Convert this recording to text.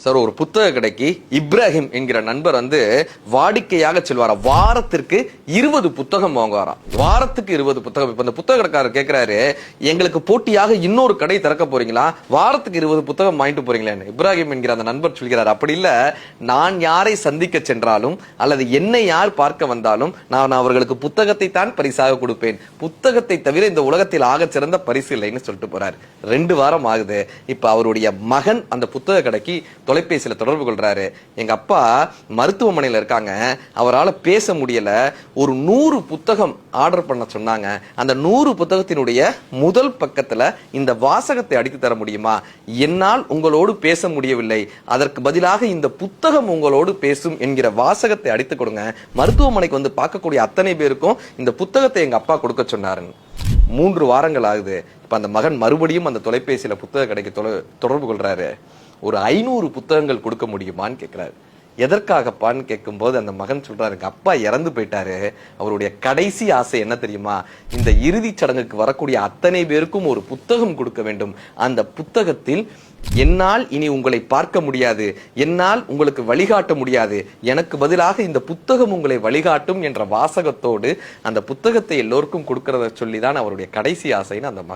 Sir, ஒரு புத்தக கடைக்கு இப்ராஹிம் என்கிற நண்பர் வாடிக்கையாக செல்வாரா. வாரத்திற்கு 20 புத்தகம் வாங்குவாராம். வாரத்துக்கு 20 புத்தகம். இப்ப இந்த புத்தக கடைக்காரர் கேட்கிறாரு, எங்களுக்கு போட்டியாக இன்னொரு கடை திறக்க போறீங்களா, வாரத்துக்கு 20 புத்தகம் வாங்கிட்டு போறீங்களேன்னு. இப்ராஹிம் என்கிற அந்த நண்பர் சொல்கிறார், அப்படி இல்ல, நான் யாரை சந்திக்க சென்றாலும் அல்லது என்னை யார் பார்க்க வந்தாலும் நான் அவர்களுக்கு புத்தகத்தை தான் பரிசாக கொடுப்பேன். புத்தகத்தை தவிர இந்த உலகத்தில் ஆக சிறந்த பரிசு இல்லைன்னு சொல்லிட்டு போறாரு. 2 வாரம் ஆகுது. இப்ப அவருடைய மகன் அந்த புத்தக கடைக்கு தொலைபேசியில தொடர்பு கொள்றாரு. எங்க அப்பா மருத்துவமனையில இருக்காங்க, அவரால் பேச முடியல, ஒரு 100 புத்தகம் ஆர்டர் பண்ண சொன்னாங்க. அந்த 100 புத்தகத்தினுடைய முதல் பக்கத்துல இந்த வாசகத்தை அடித்து தர முடியுமா? என்னால் உங்களோடு பேச முடியவில்லை, அதற்கு பதிலாக இந்த புத்தகம் உங்களோடு பேசும் என்கிற வாசகத்தை அடித்து கொடுங்க. மருத்துவமனைக்கு பார்க்கக்கூடிய அத்தனை பேருக்கும் இந்த புத்தகத்தை எங்க அப்பா கொடுக்க சொன்னாருன்னு. 3 வாரங்கள் ஆகுது. இப்ப அந்த மகன் மறுபடியும் அந்த தொலைபேசியில புத்தக கடைக்கு தொடர்பு கொள்றாரு. ஒரு 500 புத்தகங்கள் கொடுக்க முடியுமான்னு கேட்கிறாரு. எதற்காகப்பான்னு கேட்கும்போது அந்த மகன் சொல்றாரு, எங்க அப்பா இறந்து போயிட்டாரு, அவருடைய கடைசி ஆசை என்ன தெரியுமா, இந்த இறுதி சடங்குக்கு வரக்கூடிய அத்தனை பேருக்கும் ஒரு புத்தகம் கொடுக்க வேண்டும். அந்த புத்தகத்தில் என்னால் இனி உங்களை பார்க்க முடியாது, என்னால் உங்களுக்கு வழிகாட்ட முடியாது, எனக்கு பதிலாக இந்த புத்தகம் உங்களை வழிகாட்டும் என்ற வாசகத்தோடு அந்த புத்தகத்தை எல்லோருக்கும் கொடுக்கறத சொல்லிதான் அவருடைய கடைசி ஆசைன்னு அந்த மகன்